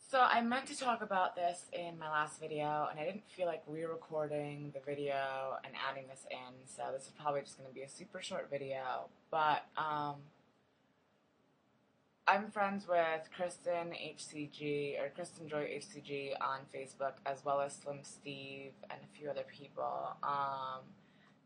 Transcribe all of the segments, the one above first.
So I meant to talk about this in my last video, and I didn't feel like re-recording the video and adding this in, so this is probably just going to be a super short video. But I'm friends with Kristen HCG, or Kristen Joy HCG on Facebook, as well as Slim Steve and a few other people.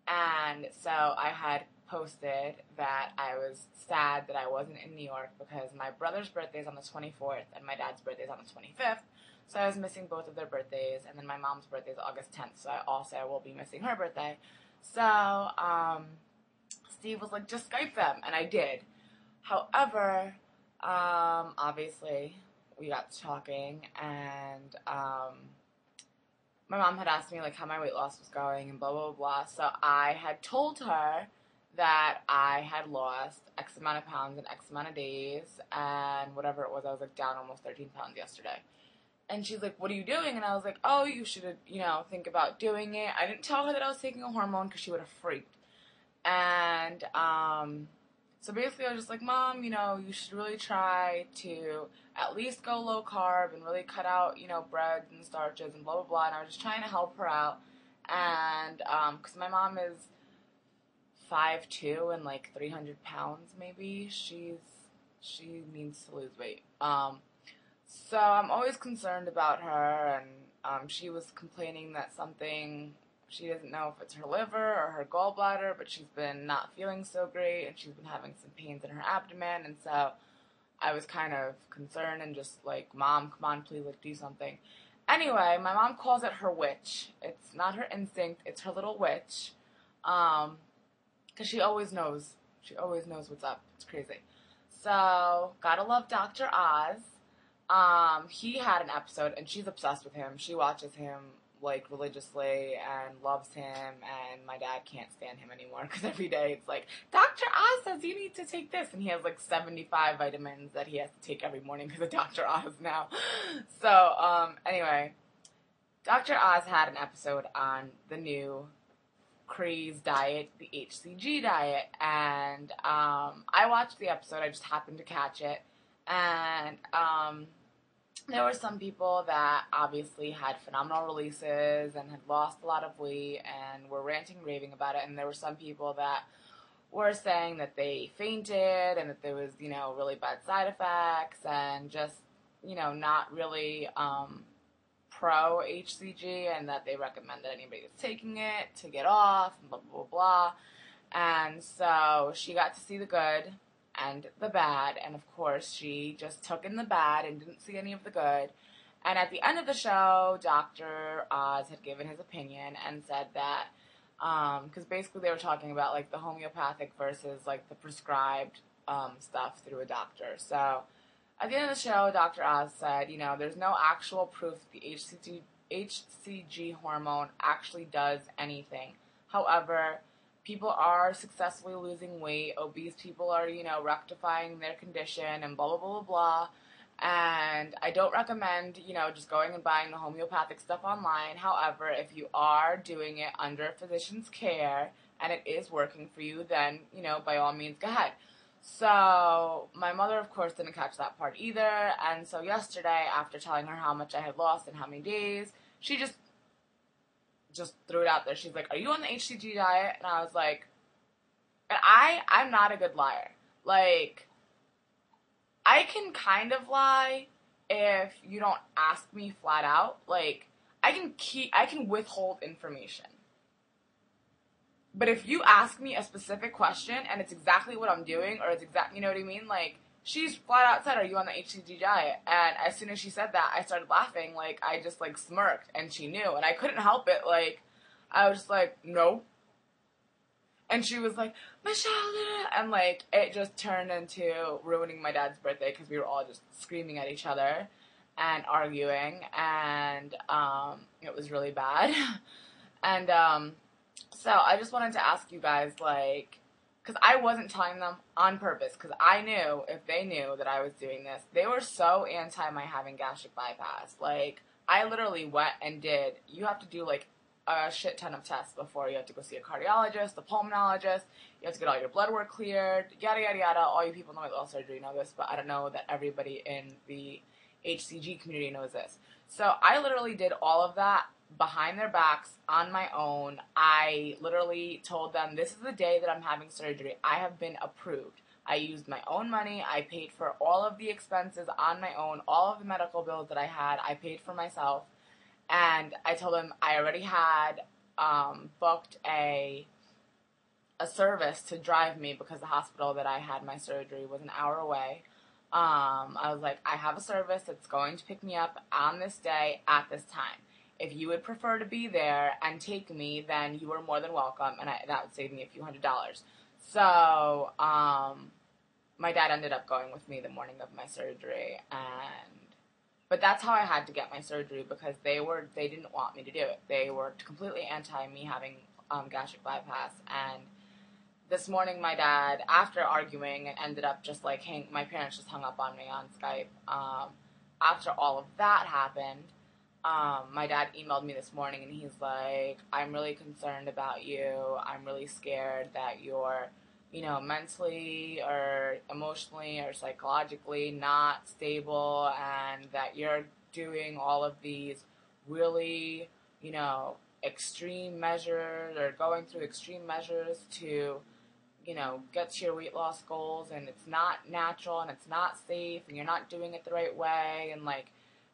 And so I had posted that I was sad that I wasn't in New York because my brother's birthday is on the 24th and my dad's birthday is on the 25th. So I was missing both of their birthdays, and then my mom's birthday is August 10th, so I also will be missing her birthday. So Steve was like, just Skype them, and I did. However, obviously, we got to talking, and my mom had asked me like how my weight loss was going and blah blah blah. So I had told her that I had lost X amount of pounds in X amount of days, and whatever it was, I was like down almost 13 pounds yesterday. And she's like, "What are you doing?" And I was like, "Oh, you should, think about doing it." I didn't tell her that I was taking a hormone because she would have freaked. And so basically, I was just like, "Mom, you should really try to at least go low carb and really cut out, breads and starches and blah, blah, blah." And I was just trying to help her out. And because my mom is 5'2" and like 300 pounds maybe, she needs to lose weight. So I'm always concerned about her, and she was complaining that she doesn't know if it's her liver or her gallbladder, but she's been not feeling so great, and she's been having some pains in her abdomen, and so I was kind of concerned and just like, "Mom, come on, please, like, do something." Anyway, my mom calls it her witch. It's not her instinct, it's her little witch, because she always knows. She always knows what's up. It's crazy. So, gotta love Dr. Oz. He had an episode, and she's obsessed with him. She watches him like religiously and loves him, and my dad can't stand him anymore because every day it's like, "Dr. Oz says you need to take this," and he has like 75 vitamins that he has to take every morning because of Dr. Oz now. So anyway, Dr. Oz had an episode on the new craze diet, the HCG diet, and I watched the episode. I just happened to catch it, and there were some people that obviously had phenomenal releases and had lost a lot of weight and were ranting and raving about it. And there were some people that were saying that they fainted and that there was, really bad side effects and just, not really pro HCG, and that they recommend that anybody that's taking it to get off and blah, blah, blah, blah. And so she got to see the good and the bad, and of course she just took in the bad and didn't see any of the good. And at the end of the show, Dr. Oz had given his opinion and said that, because basically they were talking about like the homeopathic versus like the prescribed stuff through a doctor. So at the end of the show, Dr. Oz said, there's no actual proof that the HCG hormone actually does anything. However, people are successfully losing weight. Obese people are, rectifying their condition and blah, blah, blah, blah, blah. And I don't recommend, just going and buying the homeopathic stuff online. However, if you are doing it under a physician's care and it is working for you, then, by all means, go ahead. So my mother, of course, didn't catch that part either. And so yesterday, after telling her how much I had lost in how many days, she just threw it out there. She's like, "Are you on the HCG diet?" And I was like, and I'm not a good liar. Like, I can kind of lie if you don't ask me flat out. Like, I can withhold information. But if you ask me a specific question and it's exactly what I'm doing, or it's exact, you know what I mean? Like, she's flat out said, "Are you on the HCG diet?" And as soon as she said that, I started laughing. Like, I just, like, smirked, and she knew. And I couldn't help it. Like, I was just like, "No." And she was like, "Michelle," and, like, it just turned into ruining my dad's birthday because we were all just screaming at each other and arguing. And it was really bad. And so I just wanted to ask you guys, like, because I wasn't telling them on purpose, because I knew if they knew that I was doing this, they were so anti my having gastric bypass. Like, I literally went and you have to do, like, a shit ton of tests before you have to go see a cardiologist, a pulmonologist, you have to get all your blood work cleared, yada, yada, yada. All you people in the weight loss surgery know this, but I don't know that everybody in the HCG community knows this. So I literally did all of that behind their backs on my own. I literally told them, this is the day that I'm having surgery. I have been approved. I used my own money. I paid for all of the expenses on my own. All of the medical bills that I had, I paid for myself. And I told them I already had booked a service to drive me because the hospital that I had my surgery was an hour away. I was like, I have a service that's going to pick me up on this day at this time. If you would prefer to be there and take me, then you are more than welcome, and that would save me a few $100s. So, my dad ended up going with me the morning of my surgery, but that's how I had to get my surgery because they didn't want me to do it. They were completely anti me having gastric bypass, and this morning my dad, after arguing, and ended up just like my parents just hung up on me on Skype. After all of that happened, my dad emailed me this morning and he's like, I'm really concerned about you. I'm really scared that you're, mentally or emotionally or psychologically not stable, and that you're doing all of these really, extreme measures, or going through extreme measures to, get to your weight loss goals, and it's not natural and it's not safe and you're not doing it the right way, and like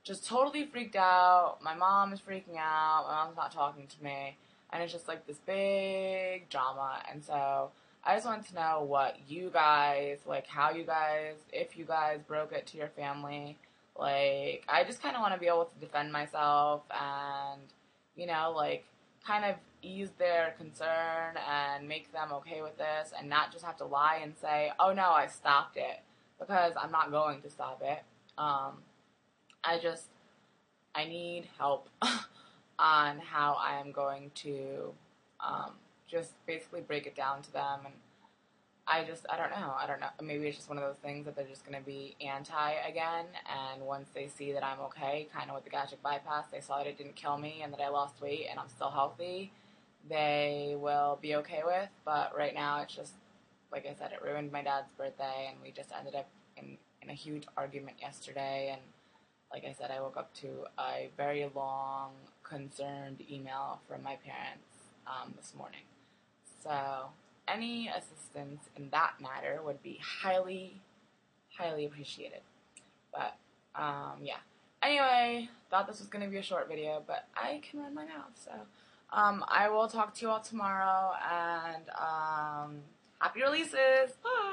just totally freaked out. My mom is freaking out. My mom's not talking to me, and it's just like this big drama. And so I just wanted to know what you guys, like how you guys, if you guys broke it to your family. Like, I just kind of want to be able to defend myself and, kind of ease their concern and make them okay with this, and not just have to lie and say, oh no, I stopped it, because I'm not going to stop it. I need help on how I am going to just basically break it down to them. And I don't know. Maybe it's just one of those things that they're just going to be anti again. And once they see that I'm okay, kind of with the gastric bypass, they saw that it didn't kill me and that I lost weight and I'm still healthy, they will be okay with. But right now, it's just, like I said, it ruined my dad's birthday, and we just ended up in a huge argument yesterday. And like I said, I woke up to a very long, concerned email from my parents this morning. So any assistance in that matter would be highly, highly appreciated. But, yeah. Anyway, thought this was going to be a short video, but I can run my mouth. So I will talk to you all tomorrow, and happy releases. Bye!